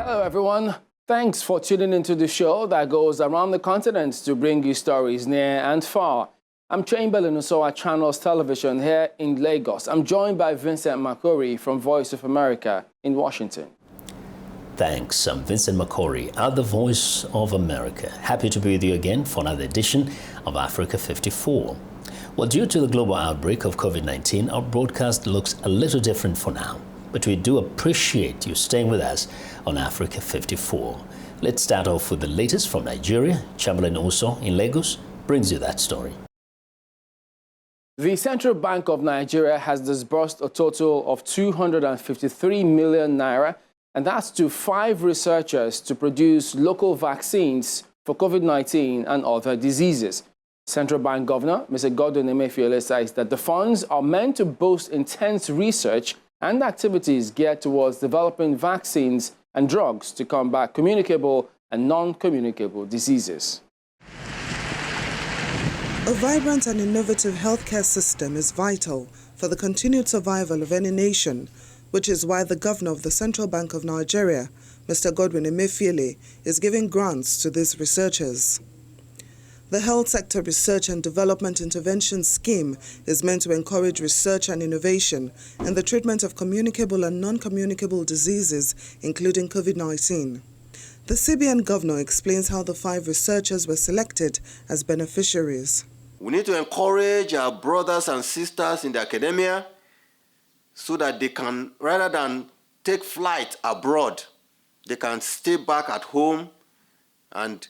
Hello, everyone. Thanks for tuning into the show that goes around the continent to bring you stories near and far. I'm Chamberlain Usowa Channels Television here in Lagos. I'm joined by Vincent Makori from Voice of America in Washington. Thanks. I'm Vincent Makori at the Voice of America. Happy to be with you again for another edition of Africa 54. Well, due to the global outbreak of COVID-19, our broadcast looks a little different for now. But we do appreciate you staying with us on Africa 54. Let's start off with the latest from Nigeria. Chamberlain Oso in Lagos brings you that story. The Central Bank of Nigeria has disbursed a total of 253 million naira, and that's to 5 researchers to produce local vaccines for COVID-19 and other diseases. Central Bank Governor, Mr. Godwin Emefiele, says that the funds are meant to boost intense research and activities geared towards developing vaccines and drugs to combat communicable and non-communicable diseases. A vibrant and innovative healthcare system is vital for the continued survival of any nation, which is why the governor of the Central Bank of Nigeria, Mr. Godwin Emefiele, is giving grants to these researchers. The Health Sector Research and Development Intervention Scheme is meant to encourage research and innovation in the treatment of communicable and non-communicable diseases, including COVID-19. The CBN governor explains how the 5 researchers were selected as beneficiaries. We need to encourage our brothers and sisters in the academia so that they can, rather than take flight abroad, they can stay back at home and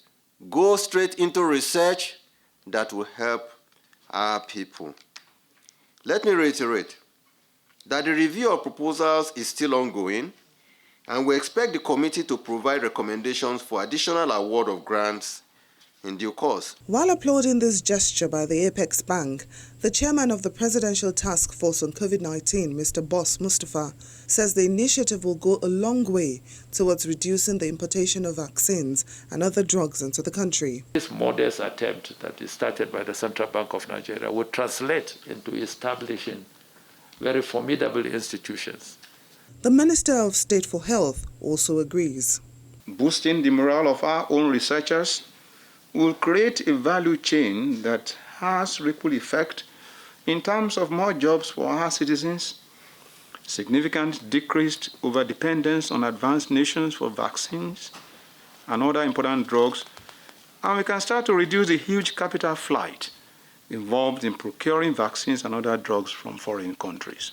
go straight into research that will help our people. Let me reiterate that the review of proposals is still ongoing, and we expect the committee to provide recommendations for additional award of grants in due course. While applauding this gesture by the Apex Bank, the chairman of the Presidential Task Force on COVID-19, Mr. Boss Mustafa, says the initiative will go a long way towards reducing the importation of vaccines and other drugs into the country. This modest attempt that is started by the Central Bank of Nigeria would translate into establishing very formidable institutions. The Minister of State for Health also agrees. Boosting the morale of our own researchers will create a value chain that has ripple effect in terms of more jobs for our citizens, significant decreased overdependence on advanced nations for vaccines and other important drugs, and we can start to reduce the huge capital flight involved in procuring vaccines and other drugs from foreign countries.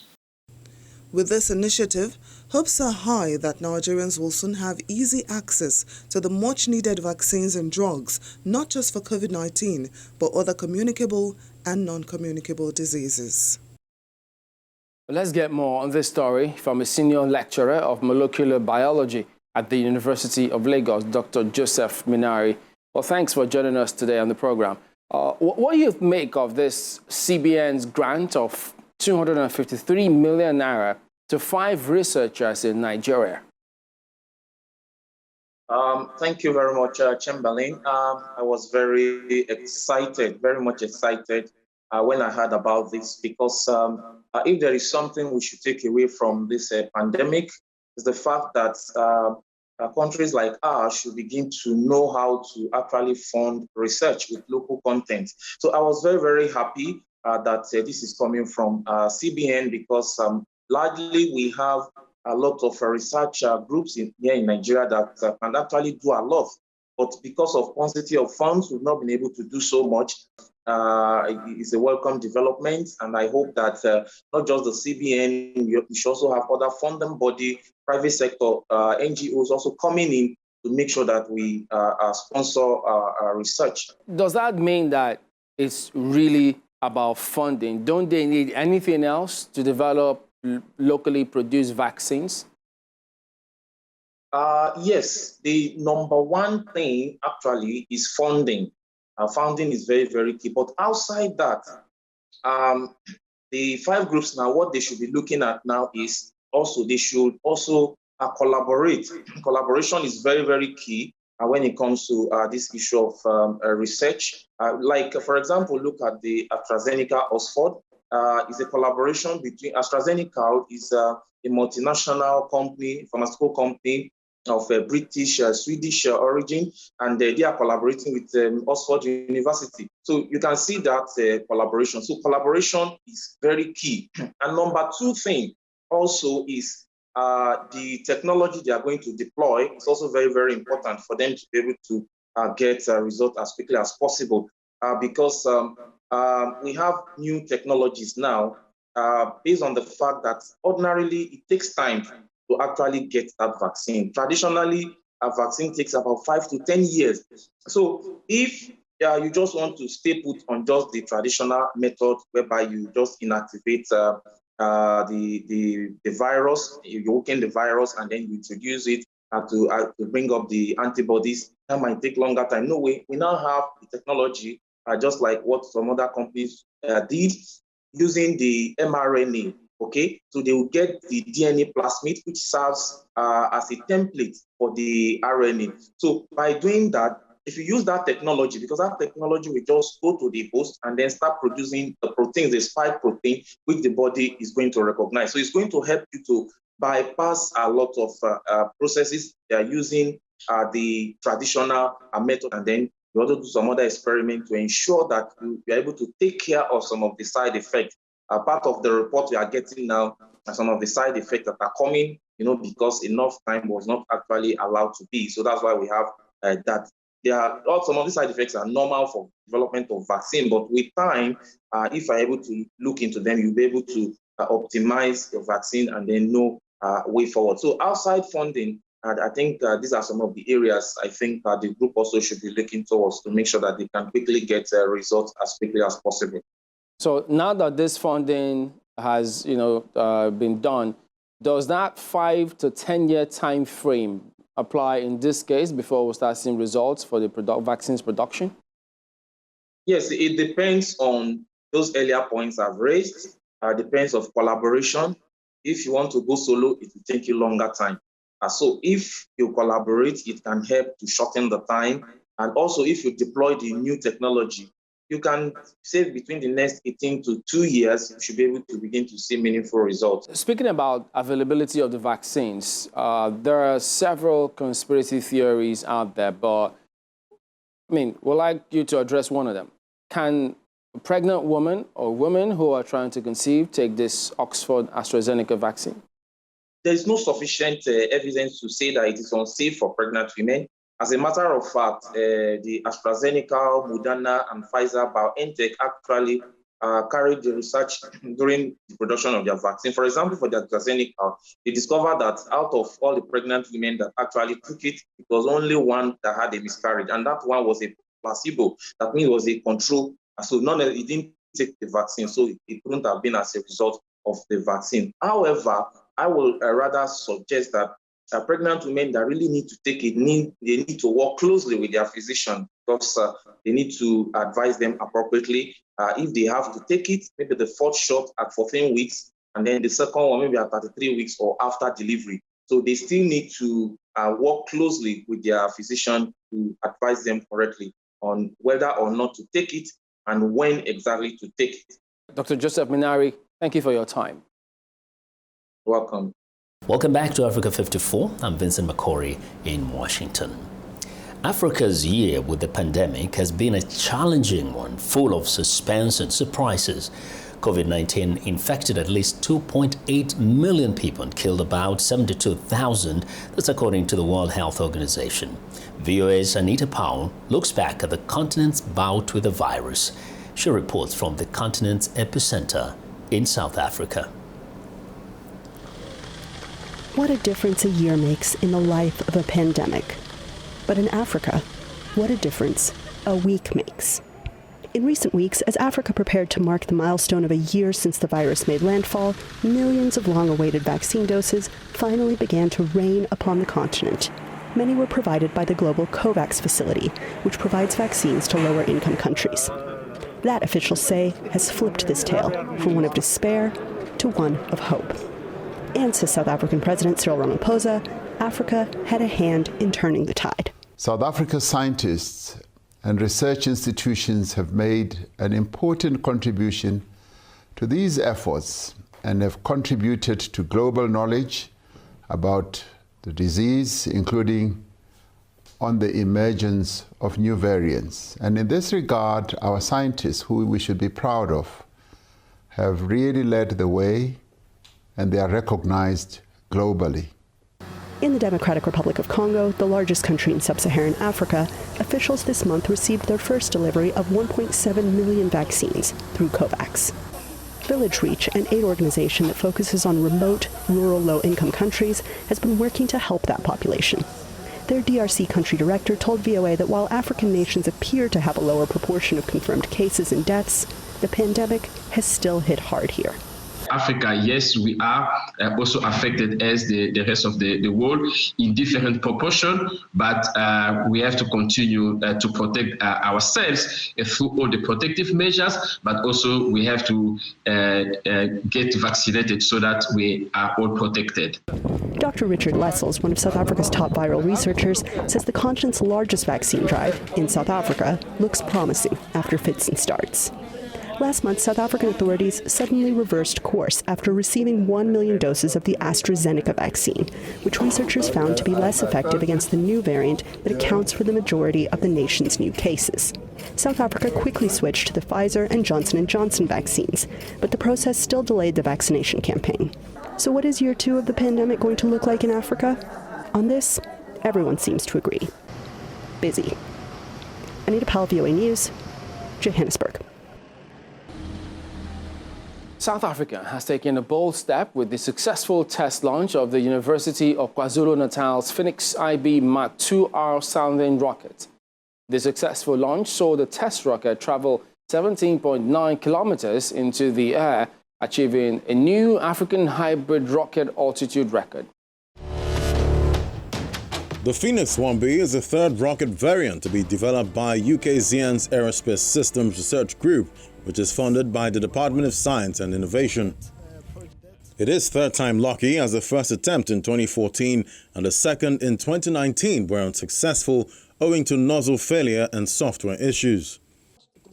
With this initiative, hopes are high that Nigerians will soon have easy access to the much-needed vaccines and drugs, not just for COVID-19, but other communicable and non-communicable diseases. Let's get more on this story from a senior lecturer of molecular biology at the University of Lagos, Dr. Joseph Minari. Well, thanks for joining us today on the program. What do you make of this CBN's grant of 253 million naira to 5 researchers in Nigeria? Thank you very much, Chamberlain. I was very excited, very much excited when I heard about this, because if there is something we should take away from this pandemic, is the fact that countries like ours should begin to know how to actually fund research with local content. So I was very, very happy that this is coming from CBN, because largely we have a lot of research groups here in Nigeria that can actually do a lot. But because of paucity of funds, we've not been able to do so much. It's a welcome development, and I hope that not just the CBN, we should also have other funding body, private sector, NGOs also coming in to make sure that we sponsor research. Does that mean that it's really about funding? Don't they need anything else to develop locally produced vaccines? Yes, the number one thing actually is funding. Funding is very, very key. But outside that, the 5 groups now, what they should be looking at now is also they should also collaborate. Collaboration is very, very key when it comes to this issue of research. Like, for example, look at the AstraZeneca Oxford. It's a collaboration between AstraZeneca is a multinational company, pharmaceutical company, of British, Swedish origin, and they are collaborating with Oxford University. So you can see that collaboration. So collaboration is very key. And number two thing also is the technology they are going to deploy is also very, very important for them to be able to get a result as quickly as possible because we have new technologies now based on the fact that ordinarily it takes time to actually get that vaccine. Traditionally, a vaccine takes about 5 to 10 years. So if you just want to stay put on just the traditional method whereby you just inactivate the virus, you weaken the virus and then you introduce it to bring up the antibodies, that might take longer time. No way, we now have the technology, just like what some other companies did, using the mRNA, okay? So they will get the DNA plasmid, which serves as a template for the RNA. So by doing that, if you use that technology, because that technology will just go to the host and then start producing the proteins, the spike protein, which the body is going to recognize. So it's going to help you to bypass a lot of processes. They are using the traditional method, and then you also do some other experiment to ensure that you are able to take care of some of the side effects. Part of the report we are getting now are some of the side effects that are coming, because enough time was not actually allowed to be. So that's why we have that. Some of these side effects are normal for development of vaccine, but with time, if you're able to look into them, you'll be able to optimize your vaccine and then know way forward. So outside funding, I think these are some of the areas I think the group also should be looking towards to make sure that they can quickly get results as quickly as possible. So now that this funding has, been done, does that 5 to 10 year time frame apply in this case before we start seeing results for the vaccines production? Yes, it depends on those earlier points I've raised. Depends of collaboration. If you want to go solo, it will take you longer time. So if you collaborate, it can help to shorten the time. And also, if you deploy the new technology, you can say between the next 18 to 2 years, you should be able to begin to see meaningful results. Speaking about availability of the vaccines, there are several conspiracy theories out there, but we'd like you to address one of them. Can a pregnant woman or women who are trying to conceive take this Oxford AstraZeneca vaccine? There is no sufficient evidence to say that it is unsafe for pregnant women. As a matter of fact, the AstraZeneca, Moderna, and Pfizer BioNTech actually carried the research during the production of their vaccine. For example, for the AstraZeneca, they discovered that out of all the pregnant women that actually took it, it was only one that had a miscarriage, and that one was a placebo. That means it was a control. So it didn't take the vaccine, so it couldn't have been as a result of the vaccine. However, I will rather suggest that pregnant women that really need to take it, they need to work closely with their physician because they need to advise them appropriately. If they have to take it, maybe the fourth shot at 14 weeks, and then the second one maybe at 33 weeks or after delivery. So they still need to work closely with their physician to advise them correctly on whether or not to take it and when exactly to take it. Dr. Joseph Minari, thank you for your time. Welcome. Welcome back to Africa 54. I'm Vincent McCory in Washington. Africa's year with the pandemic has been a challenging one, full of suspense and surprises. COVID-19 infected at least 2.8 million people and killed about 72,000. That's according to the World Health Organization. VOA's Anita Powell looks back at the continent's bout with the virus. She reports from the continent's epicenter in South Africa. What a difference a year makes in the life of a pandemic. But in Africa, what a difference a week makes. In recent weeks, as Africa prepared to mark the milestone of a year since the virus made landfall, millions of long-awaited vaccine doses finally began to rain upon the continent. Many were provided by the global COVAX facility, which provides vaccines to lower-income countries. That, officials say, has flipped this tale from one of despair to one of hope. And, says South African President Cyril Ramaphosa, Africa had a hand in turning the tide. South Africa's scientists and research institutions have made an important contribution to these efforts and have contributed to global knowledge about the disease, including on the emergence of new variants. And in this regard, our scientists, who we should be proud of, have really led the way, and they are recognized globally. In the Democratic Republic of Congo, the largest country in sub-Saharan Africa, officials this month received their first delivery of 1.7 million vaccines through COVAX. Village Reach, an aid organization that focuses on remote, rural, low-income countries, has been working to help that population. Their DRC country director told VOA that while African nations appear to have a lower proportion of confirmed cases and deaths, the pandemic has still hit hard here. Africa, yes, we are also affected as the rest of the world in different proportion, but we have to continue to protect ourselves through all the protective measures, but also we have to get vaccinated so that we are all protected. Dr. Richard Lessels, one of South Africa's top viral researchers, says the continent's largest vaccine drive in South Africa looks promising after fits and starts. Last month, South African authorities suddenly reversed course after receiving 1 million doses of the AstraZeneca vaccine, which researchers found to be less effective against the new variant that accounts for the majority of the nation's new cases. South Africa quickly switched to the Pfizer and Johnson & Johnson vaccines, but the process still delayed the vaccination campaign. So what is year 2 of the pandemic going to look like in Africa? On this, everyone seems to agree. Busy. Anita Powell, VOA News, Johannesburg. South Africa has taken a bold step with the successful test launch of the University of KwaZulu-Natal's Phoenix IB Mark II-R sounding rocket. The successful launch saw the test rocket travel 17.9 kilometers into the air, achieving a new African hybrid rocket altitude record. The Phoenix 1B is the third rocket variant to be developed by UK Zian's Aerospace Systems Research Group, which is funded by the Department of Science and Innovation. It is third time lucky, as the first attempt in 2014 and the second in 2019 were unsuccessful owing to nozzle failure and software issues.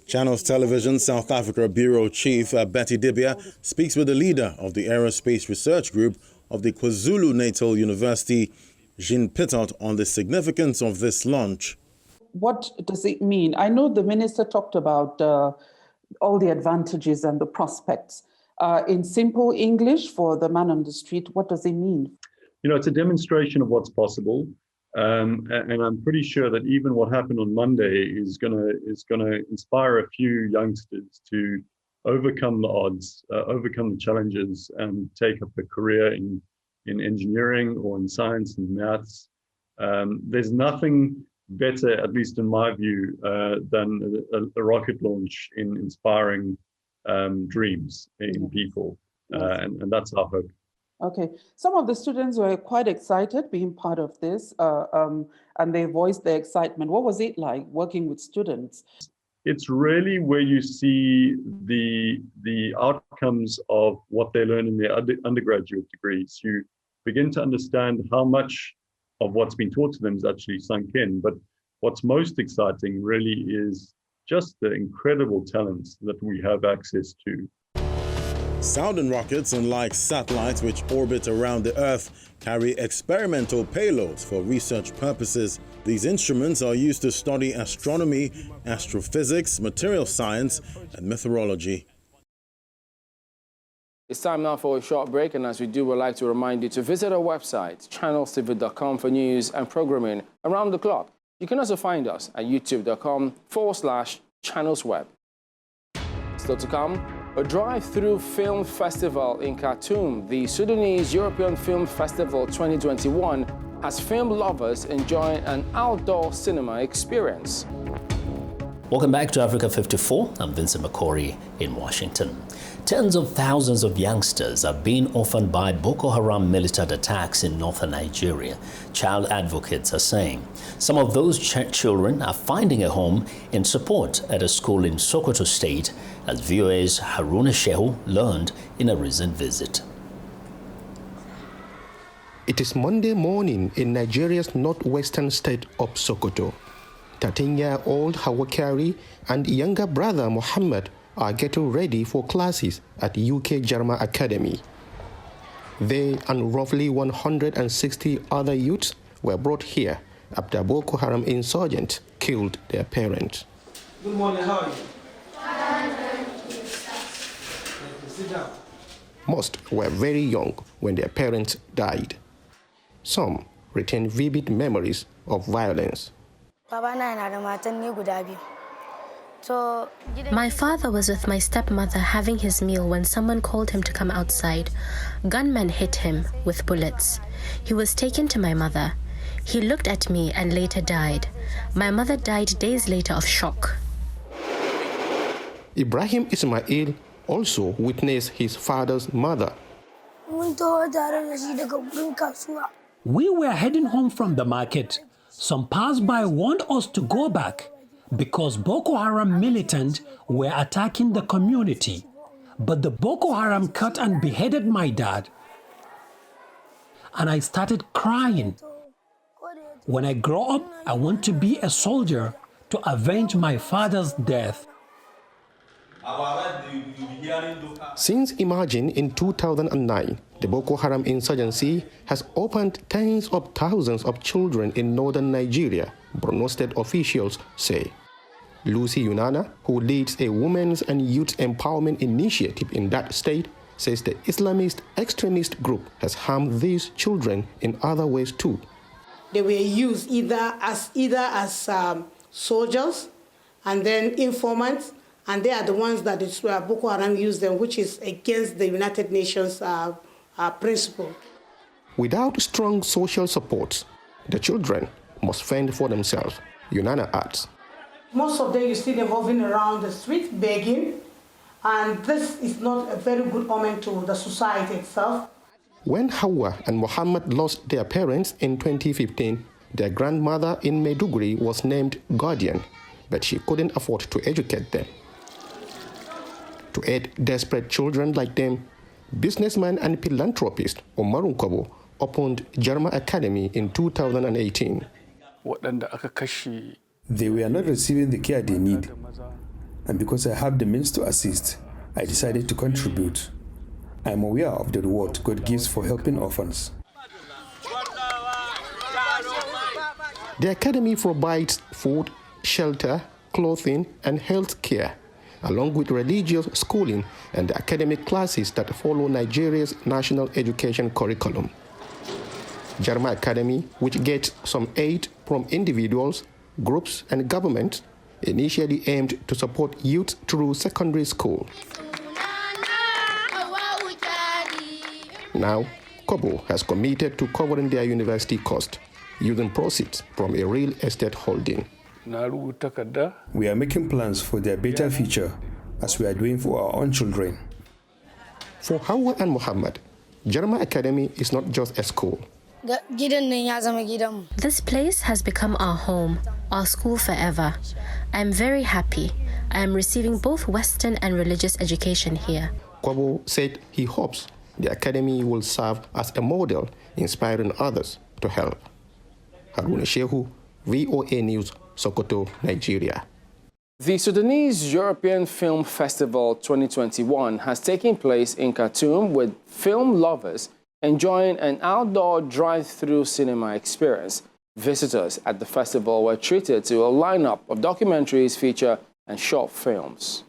Channels Television South Africa Bureau Chief Betty Dibia speaks with the leader of the Aerospace Research Group of the KwaZulu-Natal University, Jean Pittot, on the significance of this launch. What does it mean? I know the minister talked about all the advantages and the prospects. In simple English, for the man on the street, what does it mean? You know, it's a demonstration of what's possible. And I'm pretty sure that even what happened on Monday is gonna inspire a few youngsters to overcome the odds, overcome the challenges, and take up a career in engineering or in science and maths. There's nothing better, at least in my view, than a rocket launch in inspiring dreams in people. And that's our hope. Okay. Some of the students were quite excited being part of this, and they voiced their excitement. What was it like working with students? It's really where you see the outcomes of what they learn in their undergraduate degrees. You begin to understand how much of what's been taught to them is actually sunk in. But what's most exciting really is just the incredible talents that we have access to. Sounding rockets, unlike satellites which orbit around the Earth, carry experimental payloads for research purposes. These instruments are used to study astronomy, astrophysics, material science, and meteorology. It's time now for a short break, and as we do, we'd like to remind you to visit our website, channelstv.com, for news and programming around the clock. You can also find us at youtube.com/channelsweb. Still to come, a drive-through film festival in Khartoum. The Sudanese European Film Festival 2021 has film lovers enjoying an outdoor cinema experience. Welcome back to Africa 54. I'm Vincent McCory in Washington. Tens of thousands of youngsters are being orphaned by Boko Haram militant attacks in northern Nigeria, child advocates are saying. Some of those children are finding a home in support at a school in Sokoto State, as VOA's Haruna Shehu learned in a recent visit. It is Monday morning in Nigeria's northwestern state of Sokoto. 13-year-old Hawakari and younger brother Mohammed are getting ready for classes at UK Jarma Academy. They and roughly 160 other youths were brought here after Boko Haram insurgents killed their parents. Good morning, how are you? Sit down. Most were very young when their parents died. Some retain vivid memories of violence. My father was with my stepmother having his meal when someone called him to come outside. Gunmen hit him with bullets. He was taken to my mother. He looked at me and later died. My mother died days later of shock. Ibrahim Ismail also witnessed his father's mother. We were heading home from the market. Some passers-by warned us to go back because Boko Haram militants were attacking the community. But the Boko Haram cut and beheaded my dad. And I started crying. When I grow up, I want to be a soldier to avenge my father's death. Since emerging in 2009, the Boko Haram insurgency has opened tens of thousands of children in northern Nigeria, Borno State officials say. Lucy Yunana, who leads a women's and youth empowerment initiative in that state, says the Islamist extremist group has harmed these children in other ways too. They were used either as soldiers and then informants, and they are the ones that Boko Haram used them, which is against the United Nations principle. Without strong social support, the children must fend for themselves, Yunana adds. Most of them you see them hovering around the streets begging, and this is not a very good omen to the society itself. When Hawa and Muhammad lost their parents in 2015, their grandmother in Maiduguri was named guardian, but she couldn't afford to educate them. To aid desperate children like them, businessman and philanthropist Omarun Kobo opened Jarma Academy in 2018. They were not receiving the care they need, and because I have the means to assist, I decided to contribute. I am aware of the reward God gives for helping orphans. The academy provides food, shelter, clothing, and health care, along with religious schooling and the academic classes that follow Nigeria's national education curriculum. Jarma Academy, which gets some aid from individuals, groups, and government, initially aimed to support youth through secondary school. Now, Kobo has committed to covering their university cost using proceeds from a real estate holding. We are making plans for their better future, as we are doing for our own children. For Hawa and Muhammad, Jarma Academy is not just a school. This place has become our home, our school forever. I am very happy. I am receiving both Western and religious education here. Kobo said he hopes the academy will serve as a model, inspiring others to help. Haruna Shehu, VOA News, Sokoto, Nigeria. The Sudanese European Film Festival 2021 has taken place in Khartoum, with film lovers enjoying an outdoor drive-through cinema experience. Visitors at the festival were treated to a lineup of documentaries, feature, and short films.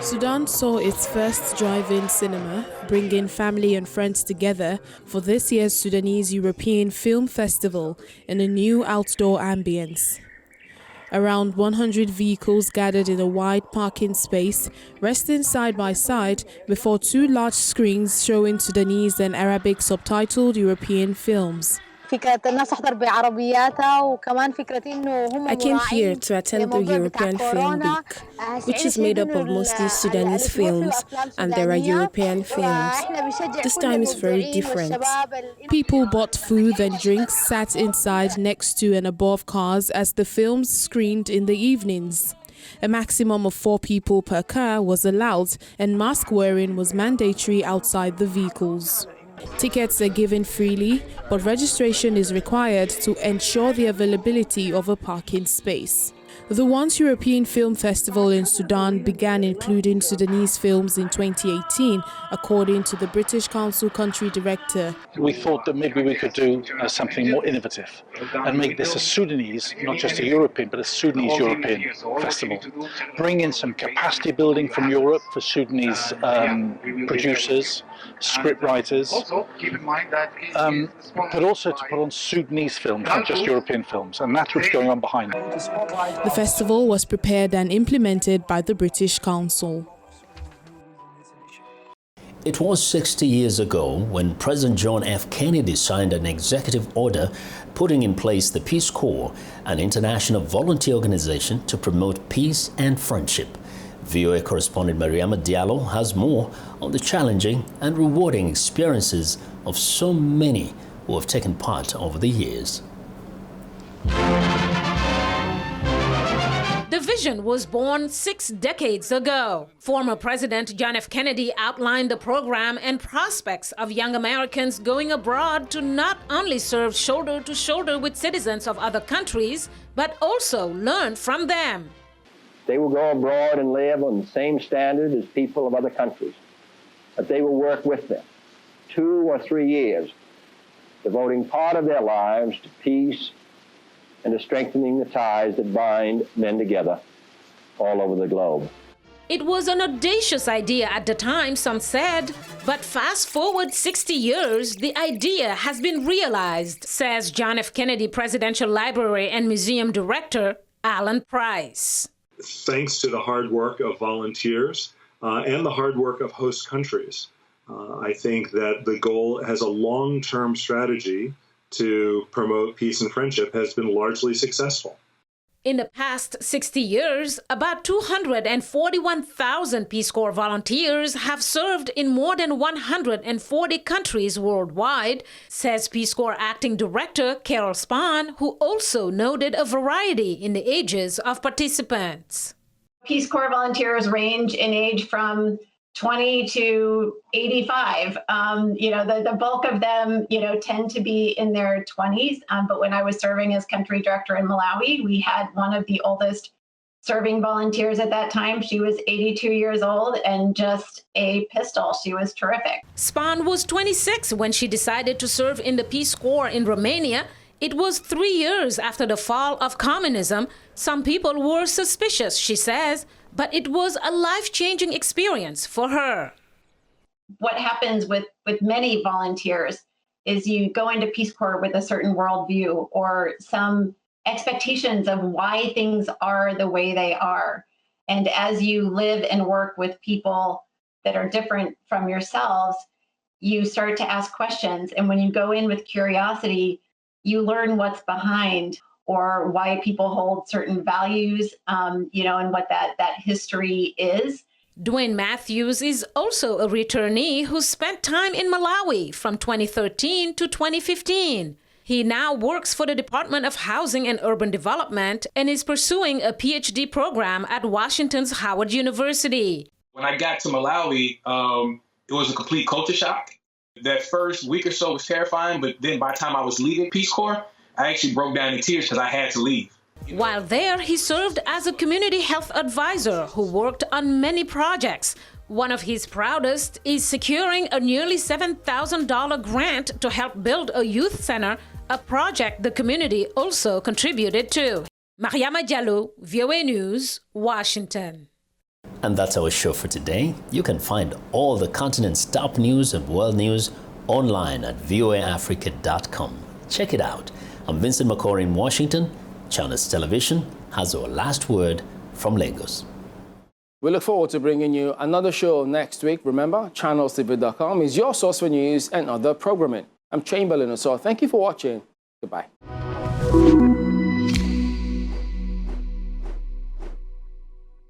Sudan saw its first drive-in cinema, bringing family and friends together for this year's Sudanese European Film Festival in a new outdoor ambience. Around 100 vehicles gathered in a wide parking space, resting side by side before two large screens showing Sudanese and Arabic subtitled European films. I came here to attend the European Film Week, which is made up of mostly Sudanese films, and there are European films. This time is very different. People bought food and drinks, sat inside next to and above cars as the films screened in the evenings. A maximum of 4 people per car was allowed, and mask wearing was mandatory outside the vehicles. Tickets are given freely, but registration is required to ensure the availability of a parking space. The Once European Film Festival in Sudan began including Sudanese films in 2018, according to the British Council country director. We thought that maybe we could do something more innovative and make this a Sudanese, not just a European, but a Sudanese European festival. Bring in some capacity building from Europe for Sudanese producers, script writers, but also to put on Sudanese films, not just European films, and that's what's going on behind. The festival was prepared and implemented by the British Council. It was 60 years ago when President John F. Kennedy signed an executive order putting in place the Peace Corps, an international volunteer organization to promote peace and friendship. VOA correspondent Mariama Diallo has more on the challenging and rewarding experiences of so many who have taken part over the years. The vision was born 6 decades ago. Former President John F. Kennedy outlined the program and prospects of young Americans going abroad to not only serve shoulder to shoulder with citizens of other countries, but also learn from them. They will go abroad and live on the same standard as people of other countries, but they will work with them 2 or 3 years, devoting part of their lives to peace and to strengthening the ties that bind men together all over the globe. It was an audacious idea at the time, some said, but fast forward 60 years, the idea has been realized, says John F. Kennedy Presidential Library and Museum Director Alan Price. Thanks to the hard work of volunteers and the hard work of host countries, I think that the goal has a long-term strategy to promote peace and friendship has been largely successful. In the past 60 years, about 241,000 Peace Corps volunteers have served in more than 140 countries worldwide, says Peace Corps Acting Director Carol Spahn, who also noted a variety in the ages of participants. Peace Corps volunteers range in age from 20 to 85. The bulk of them, tend to be in their 20s. But when I was serving as country director in Malawi, we had one of the oldest serving volunteers at that time. She was 82 years old and just a pistol. She was terrific. Spahn was 26 when she decided to serve in the Peace Corps in Romania. It was 3 years after the fall of communism. Some people were suspicious, she says, but it was a life-changing experience for her. What happens with many volunteers is you go into Peace Corps with a certain worldview or some expectations of why things are the way they are. And as you live and work with people that are different from yourselves, you start to ask questions. And when you go in with curiosity, you learn what's behind or why people hold certain values, and what that history is. Dwayne Matthews is also a returnee who spent time in Malawi from 2013 to 2015. He now works for the Department of Housing and Urban Development and is pursuing a PhD program at Washington's Howard University. When I got to Malawi, it was a complete culture shock. That first week or so was terrifying, but then by the time I was leaving Peace Corps, I actually broke down in tears because I had to leave. While there, he served as a community health advisor who worked on many projects. One of his proudest is securing a nearly $7,000 grant to help build a youth center, a project the community also contributed to. Mariama Diallo, VOA News, Washington. And that's our show for today. You can find all the continent's top news and world news online at voaafrica.com. Check it out. I'm Vincent McCory in Washington. Channels Television has our last word from Lagos. We look forward to bringing you another show next week. Remember, channelstv.com is your source for news and other programming. I'm Chamberlain Osor. Thank you for watching. Goodbye.